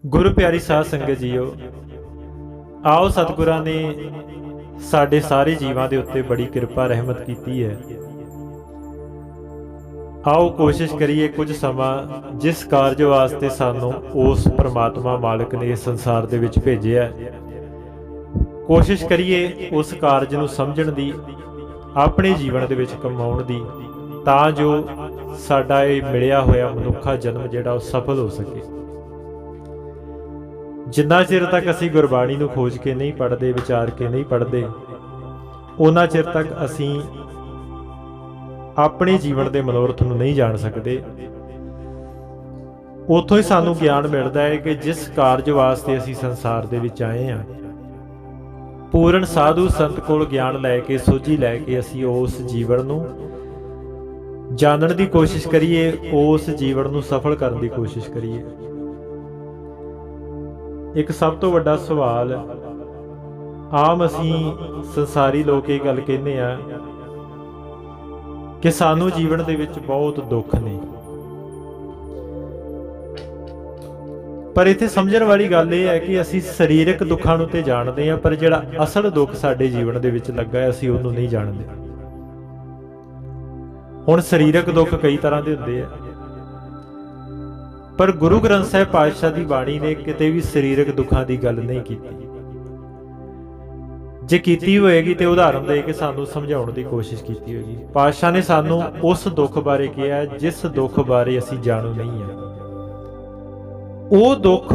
गुरु प्यारी साध संगत जीओ, आओ सतगुरां ने साडे सारे जीवां दे उत्ते बड़ी कृपा रहमत कीती है। आओ कोशिश करिए कुछ समा जिस कारज वास्ते सानू उस परमात्मा मालिक ने इस संसार दे विच भेजिया, कोशिश करिए उस कारज नूं समझण दी, अपने जीवन दे विच कमाउण दी, तां जो साडा इह मिलिया होया मनुखा जन्म जिहड़ा ओह सफल हो सके। जिन्ना चिर तक असी गुरबाणी नूं खोज के नहीं पढ़ते, विचार के नहीं पढ़ते, उन्ना चिर तक असी अपने जीवन के मनोरथ नूं नहीं जान सकते। उत्थों ही सानू ज्ञान मिलता है कि जिस कारज वास्ते असी संसार दे विच आए हैं, पूर्ण साधु संत कोल ज्ञान लैके सोझी लैके असी उस जीवन नूं जानन दी कोशिश करिए, उस जीवन नूं सफल करन दी कोशिश करिए। एक सब तो वड्डा सवाल आम असी संसारी लोग ये गल कहने आ कि सानू जीवन दे विच बहुत दुख ने, पर इत्थे समझण वाली गल यह है कि असी सरीरक दुखां नूं ते जाणदे आ, पर जिहड़ा असल दुख साडे जीवन दे विच लगा है असी उहनूं नहीं जाणदे। हुण सरीरक दुख कई तरह दे हुंदे आ, पर गुरु ग्रंथ साहिब पातशाह की बाणी ने किते भी सरीरक दुखों की गल नहीं की। जे कीती होएगी तो उदाहरण दे के सानू समझाउण की कोशिश की होगी। पातशाह ने सानू उस दुख बारे कहा जिस दुख बारे असी जाणू नहीं है। वो दुख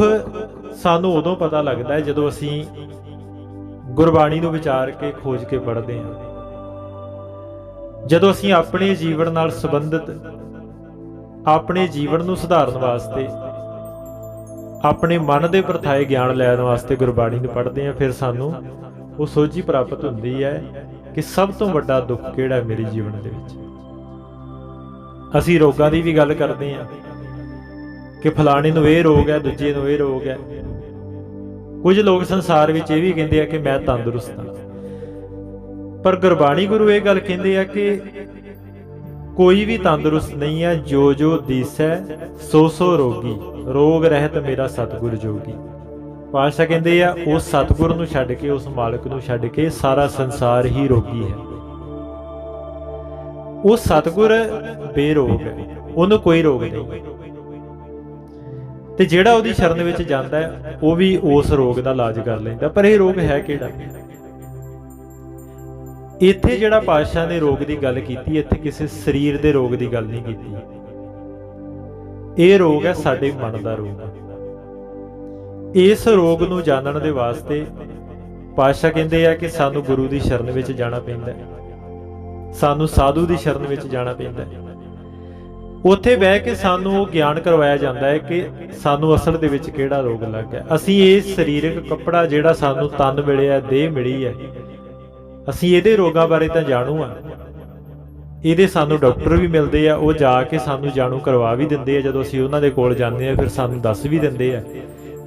सानू उदों पता लगता है जदों असी गुरबाणी नूं विचार के खोज के पढ़ते हैं, जदों असी अपने जीवन नाल संबंधित अपने जीवन नूं सुधारन वास्ते, अपने मन दे परथाए ज्ञान लैण वास्ते गुरबाणी नूं पढ़दे हैं, फिर सानू वो सोझी प्राप्त हुंदी है कि सब तो वड्डा दुख किहड़ा है मेरे जीवन दे विच। असीं रोगां दी भी गल करदे हैं कि फलाणे नूं इह रोग है, दूजे नूं इह रोग है। कुछ लोग संसार विच इह भी कहिंदे आ कि मैं तंदुरुस्त हां, पर गुरबाणी गुरु इह गल कहिंदे आ कि कोई भी तंदुरुस्त नहीं है, जो जो दिसै सो सो रोगी, रोग रहत मेरा सतगुर जोगी। पातशाह कहते हैं उस सतगुर नूं छड्ड के, उस मालिक नूं छड्ड के सारा संसार ही रोगी है। वो सतगुर बेरोग है, उन्होंने कोई रोग नहीं, ते जिहड़ा उहदी शरण विच जांदा है वो भी उस रोग दा इलाज कर लैंदा। पर यह रोग है किहड़ा? इत्थे जिहड़ा पातशाह ने रोग की गल की, इत्थे किसी शरीर के रोग की गल नहीं की। यह रोग है साडे मन का रोग। इस रोग नूं जानन दे वास्ते पातशाह कहंदे आ कि सानू गुरु की शरण विच जाना पैंदा है, सानू साधु की शरण विच जाना पैंदा है। उत्थे बह के सानू ज्ञान करवाया जाता है कि सानू असल दे विच किहड़ा रोग लग गया। असीं इह सरीरक कपड़ा जिहड़ा सानू तन मिलिया, देह मिली है, असीं इहदे रोगां बारे तां जाणू आ। इहदे सानू डॉक्टर भी मिलते हैं, वो जाके सानू जाणू करवा भी दिंदे आ। जदों असीं उन्हां दे कोल जांदे आ फिर सानू दस भी दिंदे आ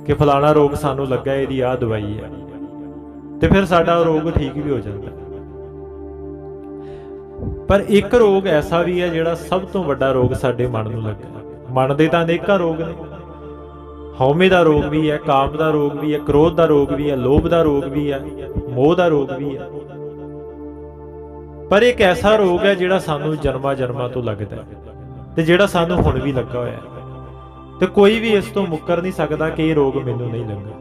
कि फलाना रोग सानू लगा, इहदी आह दवाई है, ते फिर साडा रोग ठीक भी हो जाता। पर एक रोग ऐसा भी है जिहड़ा सब तो वड्डा रोग साडे मन नूं लगा। मन दे तां अनेकां रोग ने, हौमे का रोग भी है, काम का रोग भी है, क्रोध का रोग भी है, लोभ का रोग भी है, मोह का रोग भी है। पर एक ऐसा रोग है जिहड़ा सानू जन्मां जन्मां तो लगदा है, ते जिहड़ा सानू हुण भी लगा होया है, ते कोई भी इस तो मुकर नहीं सकदा कि ये रोग मैनू नहीं लगा।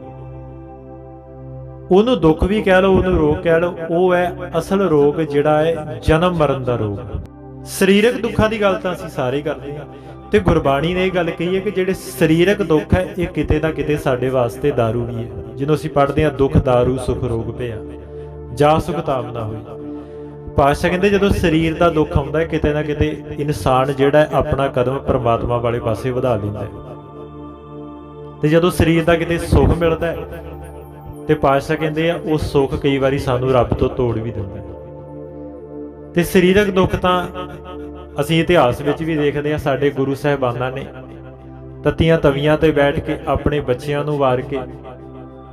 उहनूं दुख भी कह लो, उहनूं रोग कह लो, वो है असल रोग जिहड़ा है जन्म मरण का रोग। सरीरक दुखां की गल तां असीं सारे करदे हां, ते गुरबाणी ने यह गल कही है कि जिहड़े सरीरक दुख है ये किते ना किते साडे वास्ते दारू भी है। जिन्हों असीं पढ़दे हां दुख दारू सुख रोग पिया, जा सुख ताप ना होई। पातशाह कहते जो शरीर का दुख आता है किते ना किते इंसान जिहड़ा अपना कदम परमात्मा वाले पासे वधा लैंदा है, ते जदों शरीर का किते सुख मिलता है तो पातशाह कहते हैं उस सुख कई बारी सानू रब तो तोड़ भी दिंदा है। ते शरीरक दुख तां असीं इतिहास विच भी देखते हैं, साडे गुरु साहिबानां ने तत्तियां तवियां ते बैठ के अपने बच्चियां नूं वार के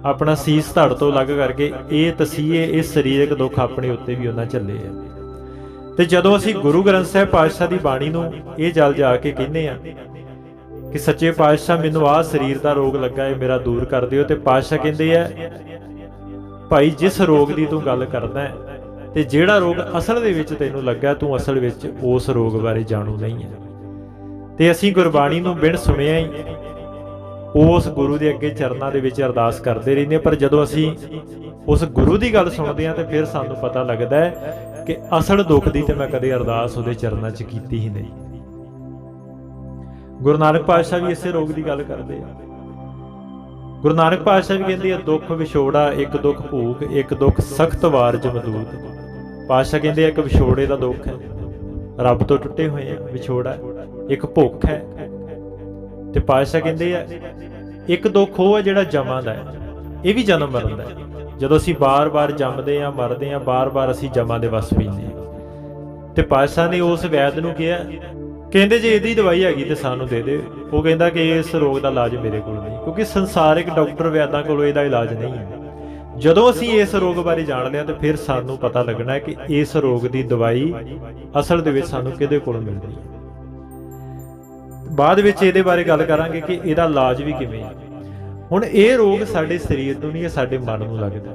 अपना सीस धड़ तो अलग करके ये तसीहे ये सरीरक दुख अपने उत्ते भी उन्हां झल्ले है। ते जदों असीं गुरु ग्रंथ साहिब पातशाह की बाणी नूं ये जल जा के कहने आ ਕਿ ਸੱਚੇ ਪਾਤਸ਼ਾਹ ਮੈਨੂੰ ਆਹ ਸਰੀਰ ਦਾ ਰੋਗ ਲੱਗਾ ਹੈ, ਮੇਰਾ ਦੂਰ ਕਰ ਦਿਓ। ਤੇ ਪਾਤਸ਼ਾਹ ਕਹਿੰਦੇ ਆ ਭਾਈ ਜਿਸ ਰੋਗ ਦੀ ਤੂੰ ਗੱਲ ਕਰਦਾ ਹੈ ਤੇ ਜਿਹੜਾ ਰੋਗ ਅਸਲ ਦੇ ਵਿੱਚ ਤੈਨੂੰ ਲੱਗਾ, ਤੂੰ ਅਸਲ ਵਿੱਚ ਉਸ ਰੋਗ ਬਾਰੇ ਜਾਣੂ ਨਹੀਂ ਹੈ। ਤੇ ਅਸੀਂ ਗੁਰਬਾਣੀ ਨੂੰ ਬਿਨ ਸੁਣਿਆ ਹੀ ਉਸ ਗੁਰੂ ਦੇ ਅੱਗੇ ਚਰਨਾਂ ਦੇ ਵਿੱਚ ਅਰਦਾਸ ਕਰਦੇ ਰਹਿੰਦੇ ਹਾਂ, ਪਰ ਜਦੋਂ ਅਸੀਂ ਉਸ ਗੁਰੂ ਦੀ ਗੱਲ ਸੁਣਦੇ ਹਾਂ ਤੇ ਫਿਰ ਸਾਨੂੰ ਪਤਾ ਲੱਗਦਾ ਹੈ ਕਿ ਅਸਲ ਦੁੱਖ ਦੀ ਤੇ ਮੈਂ ਕਦੇ ਅਰਦਾਸ ਉਹਦੇ ਚਰਨਾਂ 'ਚ ਕੀਤੀ ਹੀ ਨਹੀਂ। ਗੁਰੂ ਨਾਨਕ ਪਾਤਸ਼ਾਹ ਵੀ ਇਸੇ ਰੋਗ ਦੀ ਗੱਲ ਕਰਦੇ ਆ। ਗੁਰੂ ਨਾਨਕ ਪਾਤਸ਼ਾਹ ਵੀ ਕਹਿੰਦੇ ਆ ਦੁੱਖ ਵਿਛੋੜਾ, ਇੱਕ ਦੁੱਖ ਭੂਖ, ਇੱਕ ਦੁੱਖ ਸਖਤ ਵਾਰ ਜਮਦੂਤ। ਪਾਤਸ਼ਾਹ ਕਹਿੰਦੇ ਆ ਇੱਕ ਵਿਛੋੜੇ ਦਾ ਦੁੱਖ ਹੈ, ਰੱਬ ਤੋਂ ਟੁੱਟੇ ਹੋਏ ਆ, ਵਿਛੋੜਾ। ਇੱਕ ਭੁੱਖ ਹੈ ਤੇ ਪਾਤਸ਼ਾਹ ਕਹਿੰਦੇ ਆ ਇੱਕ ਦੁੱਖ ਉਹ ਹੈ ਜਿਹੜਾ ਜਮਾਂ ਦਾ ਹੈ, ਇਹ ਵੀ ਜਨਮ ਮਰਨ ਦਾ ਹੈ। ਜਦੋਂ ਅਸੀਂ ਬਾਰ-ਬਾਰ ਜੰਮਦੇ ਆ, ਮਰਦੇ ਆ, ਬਾਰ-ਬਾਰ ਅਸੀਂ ਜਮਾਂ ਦੇ ਵਸ ਪੈਂਦੇ ਆ। ਤੇ ਪਾਤਸ਼ਾਹ ਨੇ ਉਸ ਵੈਦ ਨੂੰ ਕਿਹਾ, ਕਹਿੰਦੇ ਜੇ ਇਹਦੀ ਦਵਾਈ ਹੈਗੀ ਤੇ ਸਾਨੂੰ ਦੇ ਦੇ। ਉਹ ਕਹਿੰਦਾ ਕਿ ਇਸ ਰੋਗ ਦਾ ਇਲਾਜ ਮੇਰੇ ਕੋਲ ਨਹੀਂ, ਕਿਉਂਕਿ ਸੰਸਾਰਿਕ ਡਾਕਟਰ ਵੈਦਾਂ ਕੋਲ ਇਹਦਾ ਇਲਾਜ ਨਹੀਂ ਹੈ। ਜਦੋਂ ਅਸੀਂ ਇਸ ਰੋਗ ਬਾਰੇ ਜਾਣ ਲਿਆ ਤੇ ਫਿਰ ਸਾਨੂੰ ਪਤਾ ਲੱਗਣਾ ਕਿ ਇਸ ਰੋਗ ਦੀ ਦਵਾਈ ਅਸਲ ਦੇ ਵਿੱਚ ਸਾਨੂੰ ਕਿਹਦੇ ਕੋਲੋਂ ਮਿਲਦੀ ਹੈ। ਬਾਅਦ ਵਿੱਚ ਇਹਦੇ ਬਾਰੇ ਗੱਲ ਕਰਾਂਗੇ ਕਿ ਇਹਦਾ ਇਲਾਜ ਵੀ ਕਿਵੇਂ ਹੈ। ਹੁਣ ਇਹ ਰੋਗ ਸਾਡੇ ਸਰੀਰ ਨੂੰ ਨਹੀਂ, ਇਹ ਸਾਡੇ ਮਨ ਨੂੰ ਲੱਗਦਾ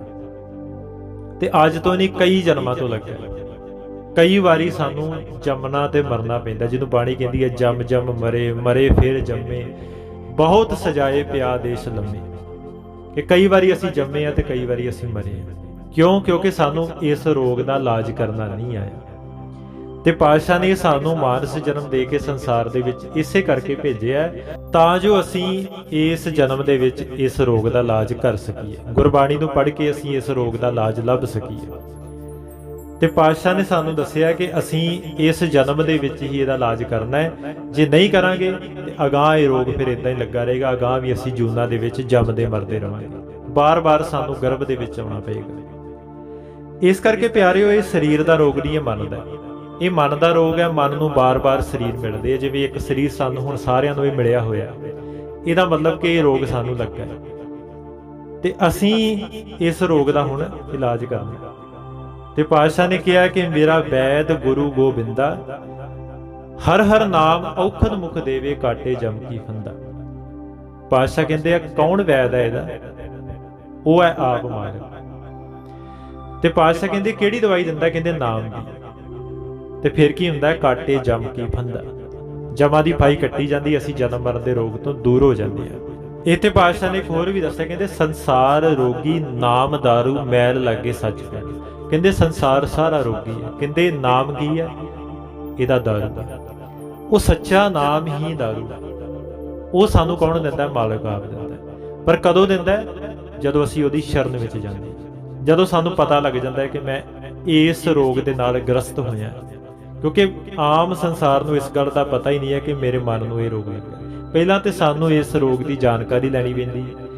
ਤੇ ਅੱਜ ਤੋਂ ਨਹੀਂ ਕਈ ਜਨਮਾਂ ਤੋਂ ਲੱਗਾ। ਕਈ ਵਾਰੀ ਸਾਨੂੰ ਜੰਮਣਾ ਤੇ ਮਰਨਾ ਪੈਂਦਾ, ਜਿਹਨੂੰ ਬਾਣੀ ਕਹਿੰਦੀ ਹੈ ਜੰਮ ਜੰਮ ਮਰੇ, ਮਰੇ ਫਿਰ ਜੰਮੇ, ਬਹੁਤ ਸਜਾਏ ਪਿਆ ਦੇਸ਼ ਲੰਮੇ। ਕਿ ਕਈ ਵਾਰੀ ਅਸੀਂ ਜੰਮੇ ਆ ਤੇ ਕਈ ਵਾਰੀ ਅਸੀਂ ਮਰੇ ਆ। ਕਿਉਂ? ਕਿਉਂਕਿ ਸਾਨੂੰ ਇਸ ਰੋਗ ਦਾ ਇਲਾਜ ਕਰਨਾ ਨਹੀਂ ਆਇਆ। ਤੇ ਪਾਤਸ਼ਾਹ ਨੇ ਸਾਨੂੰ ਮਾਨਸ ਜਨਮ ਦੇ ਕੇ ਸੰਸਾਰ ਦੇ ਵਿੱਚ ਇਸੇ ਕਰਕੇ ਭੇਜਿਆ ਤਾਂ ਜੋ ਅਸੀਂ ਇਸ ਜਨਮ ਦੇ ਵਿੱਚ ਇਸ ਰੋਗ ਦਾ ਇਲਾਜ ਕਰ ਸਕੀਏ। ਗੁਰਬਾਣੀ ਨੂੰ ਪੜ੍ਹ ਕੇ ਅਸੀਂ ਇਸ ਰੋਗ ਦਾ ਇਲਾਜ ਲੱਭ ਸਕੀਏ। ਤੇ ਪਾਤਸ਼ਾਹ ਨੇ ਸਾਨੂੰ ਦੱਸਿਆ ਕਿ ਅਸੀਂ ਇਸ ਜਨਮ ਦੇ ਵਿੱਚ ਹੀ ਇਹਦਾ ਇਲਾਜ ਕਰਨਾ ਹੈ। ਜੇ ਨਹੀਂ ਕਰਾਂਗੇ ਤੇ ਅਗਾਂਹ ਇਹ ਰੋਗ ਫਿਰ ਇਦਾਂ ਹੀ ਲੱਗਾ ਰਹੇਗਾ। ਅਗਾਂਹ ਵੀ ਅਸੀਂ ਜੂਨਾਂ ਦੇ ਵਿੱਚ ਜੰਮਦੇ ਮਰਦੇ ਰਵਾਂਗੇ, ਬਾਰ-ਬਾਰ ਸਾਨੂੰ ਗਰਭ ਦੇ ਵਿੱਚ ਆਉਣਾ ਪਏਗਾ। ਇਸ ਕਰਕੇ ਪਿਆਰਿਓ, ਇਹ ਸਰੀਰ ਦਾ ਰੋਗ ਨਹੀਂ, ਇਹ ਮਨ ਦਾ। ਇਹ ਮਨ ਦਾ ਰੋਗ ਹੈ। ਮਨ ਨੂੰ ਬਾਰ-ਬਾਰ ਸਰੀਰ ਮਿਲਦੇ ਆ, ਜਿਵੇਂ ਇੱਕ ਸਰੀਰ ਸਾਨੂੰ ਹੁਣ ਸਾਰਿਆਂ ਨੂੰ ਹੀ ਮਿਲਿਆ ਹੋਇਆ। ਇਹਦਾ ਮਤਲਬ ਕਿ ਇਹ ਰੋਗ ਸਾਨੂੰ ਲੱਗਾ ਹੈ ਤੇ ਅਸੀਂ ਇਸ ਰੋਗ ਦਾ ਹੁਣ ਇਲਾਜ ਕਰਨਾ। ਤੇ ਪਾਤਸ਼ਾਹ ਨੇ ਕਿਹਾ ਕਿ ਮੇਰਾ ਵੈਦ ਗੁਰੂ ਗੋਬਿੰਦਾ, ਹਰ ਹਰ ਨਾਮ ਔਖਦ ਮੁਖ ਦੇਵੇ, ਕਾਟੇ ਜਮ ਕੀ ਫੰਦਾ। ਪਾਤਸ਼ਾਹ ਕਹਿੰਦੇ ਆ ਕੌਣ ਵੈਦ ਹੈ ਇਹਦਾ? ਉਹ ਹੈ ਆਪ ਮਾਲਕ। ਤੇ ਪਾਤਸ਼ਾਹ ਕਹਿੰਦੇ ਕਿਹੜੀ ਦਵਾਈ ਦਿੰਦਾ? ਕਹਿੰਦੇ ਨਾਮ ਦੀ। ਤੇ ਫਿਰ ਕੀ ਹੁੰਦਾ? ਕਾਟੇ ਜਮ ਕੀ ਫੰਦਾ, ਜਮਾਂ ਦੀ ਫਾਈ ਕੱਟੀ ਜਾਂਦੀ, ਅਸੀਂ ਜਨਮ ਮਰਨ ਦੇ ਰੋਗ ਤੋਂ ਦੂਰ ਹੋ ਜਾਂਦੇ ਆ। ਇੱਥੇ ਪਾਤਸ਼ਾਹ ਨੇ ਇੱਕ ਹੋਰ ਵੀ ਦੱਸਿਆ, ਕਹਿੰਦੇ ਸੰਸਾਰ ਰੋਗੀ ਨਾਮ ਦਾਰੂ ਮੈਲ ਲਾਗੇ ਸੱਚ ਪੈ। ਕਹਿੰਦੇ ਸੰਸਾਰ ਸਾਰਾ ਰੋਗੀ ਹੈ। ਕਹਿੰਦੇ ਨਾਮ ਕੀ ਹੈ? ਇਹਦਾ ਦਾਰੂ ਦਾ। ਉਹ ਸੱਚਾ ਨਾਮ ਹੀ ਦਾਰੂ। ਉਹ ਸਾਨੂੰ ਕੌਣ ਦਿੰਦਾ? ਮਾਲਕ ਆਪ ਦਿੰਦਾ। ਪਰ ਕਦੋਂ ਦਿੰਦਾ? ਜਦੋਂ ਅਸੀਂ ਉਹਦੀ ਸ਼ਰਨ ਵਿੱਚ ਜਾਂਦੇ ਹਾਂ, ਜਦੋਂ ਸਾਨੂੰ ਪਤਾ ਲੱਗ ਜਾਂਦਾ ਹੈ ਕਿ ਮੈਂ ਇਸ ਰੋਗ ਦੇ ਨਾਲ ਗ੍ਰਸਤ ਹੋਇਆ। ਕਿਉਂਕਿ ਆਮ ਸੰਸਾਰ ਨੂੰ ਇਸ ਗੱਲ ਦਾ ਪਤਾ ਹੀ ਨਹੀਂ ਹੈ ਕਿ ਮੇਰੇ ਮਨ ਨੂੰ ਇਹ ਰੋਗ ਲੱਗਾ। ਪਹਿਲਾਂ ਤੇ ਸਾਨੂੰ ਇਸ ਰੋਗ ਦੀ ਜਾਣਕਾਰੀ ਲੈਣੀ ਪੈਂਦੀ ਹੈ,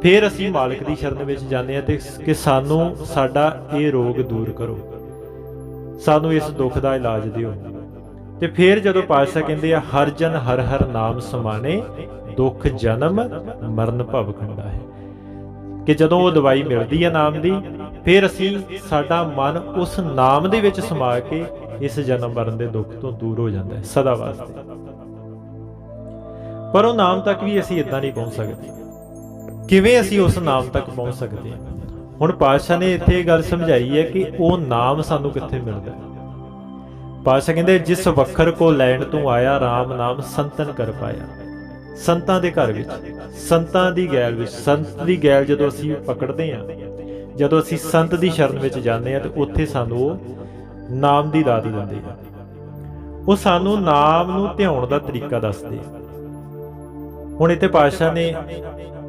ਫਿਰ ਅਸੀਂ ਮਾਲਕ ਦੀ ਸ਼ਰਨ ਵਿੱਚ ਜਾਂਦੇ ਹਾਂ ਤੇ ਕਿ ਸਾਨੂੰ ਸਾਡਾ ਇਹ ਰੋਗ ਦੂਰ ਕਰੋ, ਸਾਨੂੰ ਇਸ ਦੁੱਖ ਦਾ ਇਲਾਜ ਦਿਓ। ਤੇ ਫਿਰ ਜਦੋਂ ਪਾਤਸ਼ਾਹ ਕਹਿੰਦੇ ਆ ਹਰ ਜਨ ਹਰ ਹਰ ਨਾਮ ਸਮਾਣੇ, ਦੁੱਖ ਜਨਮ ਮਰਨ ਭਵ ਖੰਡਾ ਹੈ, ਕਿ ਜਦੋਂ ਉਹ ਦਵਾਈ ਮਿਲਦੀ ਹੈ ਨਾਮ ਦੀ, ਫਿਰ ਅਸੀਂ ਸਾਡਾ ਮਨ ਉਸ ਨਾਮ ਦੇ ਵਿੱਚ ਸਮਾ ਕੇ ਇਸ ਜਨਮ ਮਰਨ ਦੇ ਦੁੱਖ ਤੋਂ ਦੂਰ ਹੋ ਜਾਂਦਾ ਹੈ ਸਦਾ ਵਾਸਤੇ। ਪਰ ਉਹ ਨਾਮ ਤੱਕ ਵੀ ਅਸੀਂ ਇਦਾਂ ਨਹੀਂ ਪਹੁੰਚ ਸਕਦੇ। ਕਿਵੇਂ ਅਸੀਂ ਉਸ ਨਾਮ ਤੱਕ ਪਹੁੰਚ ਸਕਦੇ ਹਾਂ? ਹੁਣ ਪਾਤਸ਼ਾਹ ਨੇ ਇੱਥੇ ਇਹ ਗੱਲ ਸਮਝਾਈ ਹੈ ਕਿ ਉਹ ਨਾਮ ਸਾਨੂੰ ਕਿੱਥੇ ਮਿਲਦਾ ਹੈ। ਪਾਤਸ਼ਾਹ ਕਹਿੰਦੇ ਜਿਸ ਵਖਰ ਕੋ ਲੈਣ ਤੂੰ ਆਇਆ, ਰਾਮ ਨਾਮ ਸੰਤਨ ਕਰ ਪਾਇਆ। ਸੰਤਾਂ ਦੇ ਘਰ ਵਿੱਚ, ਸੰਤਾਂ ਦੀ ਗੈਲ ਵਿੱਚ, ਸੰਤ ਦੀ ਗੈਲ ਜਦੋਂ ਅਸੀਂ ਪਕੜਦੇ ਹਾਂ, ਜਦੋਂ ਅਸੀਂ ਸੰਤ ਦੀ ਸ਼ਰਨ ਵਿੱਚ ਜਾਂਦੇ ਹਾਂ ਤੇ ਉੱਥੇ ਸਾਨੂੰ ਉਹ ਨਾਮ ਦੀ ਦਾਤ ਦਿੰਦੇ ਆ। ਉਹ ਸਾਨੂੰ ਨਾਮ ਨੂੰ ਧਿਆਉਣ ਦਾ ਤਰੀਕਾ ਦੱਸਦੇ ਆ। ਹੁਣ ਇੱਥੇ ਪਾਤਸ਼ਾਹ ਨੇ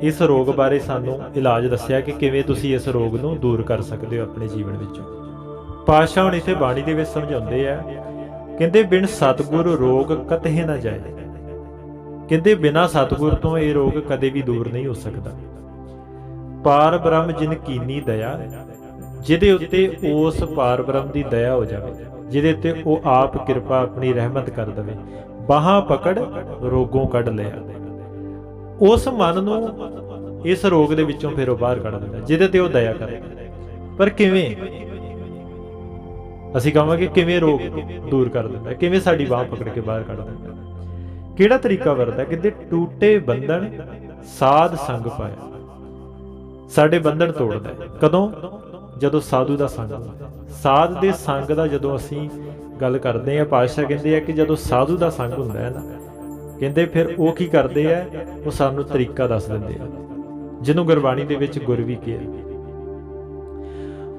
ਇਸ ਰੋਗ ਬਾਰੇ ਸਾਨੂੰ ਇਲਾਜ ਦੱਸਿਆ ਕਿ ਕਿਵੇਂ ਤੁਸੀਂ ਇਸ ਰੋਗ ਨੂੰ ਦੂਰ ਕਰ ਸਕਦੇ ਹੋ ਆਪਣੇ ਜੀਵਨ ਵਿੱਚੋਂ। ਪਾਤਸ਼ਾਹ ਹੁਣ ਇੱਥੇ ਬਾਣੀ ਦੇ ਵਿੱਚ ਸਮਝਾਉਂਦੇ ਆ, ਕਹਿੰਦੇ ਬਿਨ ਸਤਿਗੁਰ ਰੋਗ ਕਤਹਿ ਨਾ ਜਾਏ। ਕਹਿੰਦੇ ਬਿਨਾਂ ਸਤਿਗੁਰ ਤੋਂ ਇਹ ਰੋਗ ਕਦੇ ਵੀ ਦੂਰ ਨਹੀਂ ਹੋ ਸਕਦਾ। ਪਾਰ ਬ੍ਰਹਮ ਜਿਨ ਕੀਨੀ ਦਇਆ, ਜਿਹਦੇ ਉੱਤੇ ਉਸ ਪਾਰ ਬ੍ਰਹਮ ਦੀ ਦਇਆ ਹੋ ਜਾਵੇ, ਜਿਹਦੇ ਉੱਤੇ ਉਹ ਆਪ ਕਿਰਪਾ ਆਪਣੀ ਰਹਿਮਤ ਕਰ ਦੇਵੇ, ਬਾਹਾਂ ਪਕੜ ਰੋਗੋਂ ਕੱਢ ਲਿਆ। ਉਸ ਮਨ ਨੂੰ ਇਸ ਰੋਗ ਦੇ ਵਿੱਚੋਂ ਫਿਰ ਉਹ ਬਾਹਰ ਕੱਢ ਦਿੰਦਾ, ਜਿਹਦੇ ਤੇ ਉਹ ਦਇਆ ਕਰੇ। ਪਰ ਕਿਵੇਂ? ਅਸੀਂ ਕਹਾਂਗੇ ਕਿਵੇਂ ਰੋਗ ਦੂਰ ਕਰ ਦਿੰਦਾ, ਕਿਵੇਂ ਸਾਡੀ ਬਾਹ ਪਕੜ ਕੇ ਬਾਹਰ ਕੱਢ ਦਿੰਦਾ? ਕਿਹੜਾ ਤਰੀਕਾ ਵਰਤਦਾ? ਕਹਿੰਦੇ ਟੂਟੇ ਬੰਧਨ ਸਾਧ ਸੰਗ ਪਾਇਆ। ਸਾਡੇ ਬੰਧਨ ਤੋੜਦਾ ਹੈ। ਕਦੋਂ? ਜਦੋਂ ਸਾਧੂ ਦਾ ਸੰਗ ਹੁੰਦਾ। ਸਾਧ ਦੇ ਸੰਗ ਦਾ ਜਦੋਂ ਅਸੀਂ ਗੱਲ ਕਰਦੇ ਹਾਂ, ਪਾਤਸ਼ਾਹ ਕਹਿੰਦੇ ਆ ਕਿ ਜਦੋਂ ਸਾਧੂ ਦਾ ਸੰਗ ਹੁੰਦਾ ਹੈ ਨਾ, ਕਹਿੰਦੇ ਫਿਰ ਉਹ ਕੀ ਕਰਦੇ ਆ? ਉਹ ਸਾਨੂੰ ਤਰੀਕਾ ਦੱਸ ਦਿੰਦੇ ਆ, ਜਿਹਨੂੰ ਗੁਰਬਾਣੀ ਦੇ ਵਿੱਚ ਗੁਰ ਵੀ ਕਿਹਾ।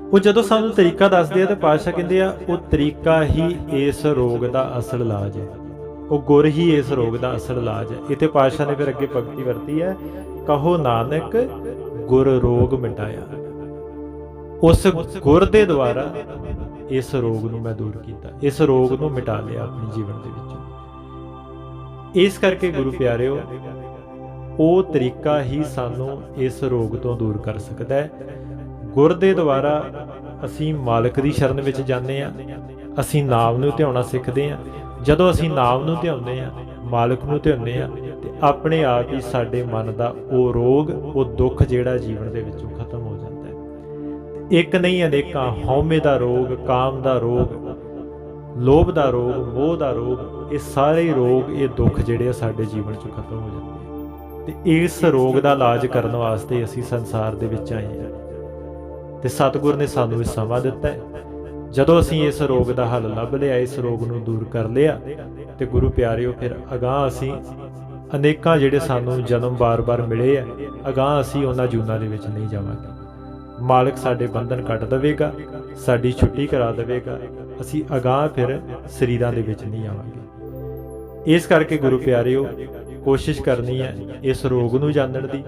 ਉਹ ਜਦੋਂ ਸਾਨੂੰ ਤਰੀਕਾ ਦੱਸਦੇ ਆ ਤਾਂ ਪਾਤਸ਼ਾਹ ਕਹਿੰਦੇ ਆ ਉਹ ਤਰੀਕਾ ਹੀ ਇਸ ਰੋਗ ਦਾ ਅਸਲ ਇਲਾਜ ਹੈ। ਉਹ ਗੁਰ ਹੀ ਇਸ ਰੋਗ ਦਾ ਅਸਲ ਇਲਾਜ ਹੈ। ਇੱਥੇ ਪਾਤਸ਼ਾਹ ਨੇ ਫਿਰ ਅੱਗੇ ਪੰਕਤੀ ਵਰਤੀ ਹੈ, ਕਹੋ ਨਾਨਕ ਗੁਰ ਰੋਗ ਮਿਟਾਇਆ। ਉਸ ਗੁਰ ਦੇ ਦੁਆਰਾ ਇਸ ਰੋਗ ਨੂੰ ਮੈਂ ਦੂਰ ਕੀਤਾ, ਇਸ ਰੋਗ ਨੂੰ ਮਿਟਾ ਲਿਆ ਆਪਣੇ ਜੀਵਨ ਦੇ ਵਿੱਚੋਂ। ਇਸ ਕਰਕੇ ਗੁਰੂ ਪਿਆਰਿਓ, ਉਹ ਤਰੀਕਾ ਹੀ ਸਾਨੂੰ ਇਸ ਰੋਗ ਤੋਂ ਦੂਰ ਕਰ ਸਕਦਾ ਹੈ। ਗੁਰ ਦੇ ਦੁਆਰਾ ਅਸੀਂ ਮਾਲਕ ਦੀ ਸ਼ਰਨ ਵਿੱਚ ਜਾਂਦੇ ਹਾਂ, ਅਸੀਂ ਨਾਮ ਨੂੰ ਧਿਆਉਣਾ ਸਿੱਖਦੇ ਹਾਂ। ਜਦੋਂ ਅਸੀਂ ਨਾਮ ਨੂੰ ਧਿਆਉਂਦੇ ਹਾਂ, ਮਾਲਕ ਨੂੰ ਧਿਆਉਂਦੇ ਹਾਂ, ਤੇ ਆਪਣੇ ਆਪ ਹੀ ਸਾਡੇ ਮਨ ਦਾ ਉਹ ਰੋਗ, ਉਹ ਦੁੱਖ ਜਿਹੜਾ ਜੀਵਨ ਦੇ ਵਿੱਚੋਂ ਖਤਮ ਹੋ ਜਾਂਦਾ ਹੈ। ਇੱਕ ਨਹੀਂ ਅਨੇਕਾਂ, ਹਉਮੈ ਦਾ ਰੋਗ, ਕਾਮ ਦਾ ਰੋਗ, ਲੋਭ ਦਾ ਰੋਗ, ਮੋਹ ਦਾ ਰੋਗ, ਇਹ ਸਾਰੇ ਰੋਗ, ਇਹ ਦੁੱਖ ਜਿਹੜੇ ਆ ਸਾਡੇ ਜੀਵਨ ਚੋਂ ਖਤਮ ਹੋ ਜਾਂਦੇ ਆ। ਤੇ ਇਸ ਰੋਗ ਦਾ ਇਲਾਜ ਕਰਨ ਵਾਸਤੇ ਅਸੀਂ ਸੰਸਾਰ ਦੇ ਵਿੱਚ ਆਏ ਹਾਂ, ਤੇ ਸਤਿਗੁਰ ਨੇ ਸਾਨੂੰ ਇਹ ਸਮਾਂ ਦਿੱਤਾ ਹੈ। ਜਦੋਂ ਅਸੀਂ ਇਸ ਰੋਗ ਦਾ ਹੱਲ ਲੱਭ ਲਿਆ, ਇਸ ਰੋਗ ਨੂੰ ਦੂਰ ਕਰ ਲਿਆ, ਤੇ ਗੁਰੂ ਪਿਆਰਿਓ ਫਿਰ ਅਗਾਂਹ ਅਸੀਂ ਅਨੇਕਾਂ ਜਿਹੜੇ ਸਾਨੂੰ ਜਨਮ ਬਾਰ-ਬਾਰ ਮਿਲੇ ਆ, ਅਗਾਂਹ ਅਸੀਂ ਉਹਨਾਂ ਜੂਨਾਂ ਦੇ ਵਿੱਚ ਨਹੀਂ ਜਾਵਾਂਗੇ। ਮਾਲਕ ਸਾਡੇ ਬੰਧਨ ਕੱਟ ਦੇਵੇਗਾ, ਸਾਡੀ ਛੁੱਟੀ ਕਰਾ ਦੇਵੇਗਾ, ਅਸੀਂ ਅਗਾਂਹ ਫਿਰ ਸਰੀਰਾਂ ਦੇ ਵਿੱਚ ਨਹੀਂ ਆਵਾਂਗੇ। ਇਸ ਕਰਕੇ ਗੁਰੂ ਪਿਆਰਿਓ, ਕੋਸ਼ਿਸ਼ ਕਰਨੀ ਹੈ ਇਸ ਰੋਗ ਨੂੰ ਜਾਣਨ ਦੀ।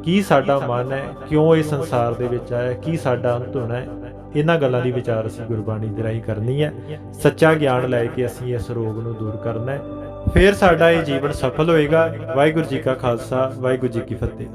ਕੀ ਸਾਡਾ ਮਨ ਹੈ, ਕਿਉਂ ਇਹ ਸੰਸਾਰ ਦੇ ਵਿੱਚ ਆਇਆ, ਕੀ ਸਾਡਾ ਅੰਤ ਹੋਣਾ ਹੈ, ਇਹਨਾਂ ਗੱਲਾਂ ਦੀ ਵਿਚਾਰ ਅਸੀਂ ਗੁਰਬਾਣੀ ਦੇ ਰਾਹੀਂ ਕਰਨੀ ਹੈ। ਸੱਚਾ ਗਿਆਨ ਲੈ ਕੇ ਅਸੀਂ ਇਸ ਰੋਗ ਨੂੰ ਦੂਰ ਕਰਨਾ ਹੈ, ਫਿਰ ਸਾਡਾ ਇਹ ਜੀਵਨ ਸਫਲ ਹੋਏਗਾ। ਵਾਹਿਗੁਰੂ ਜੀ ਕਾ ਖਾਲਸਾ, ਵਾਹਿਗੁਰੂ ਜੀ ਕੀ ਫਤਿਹ।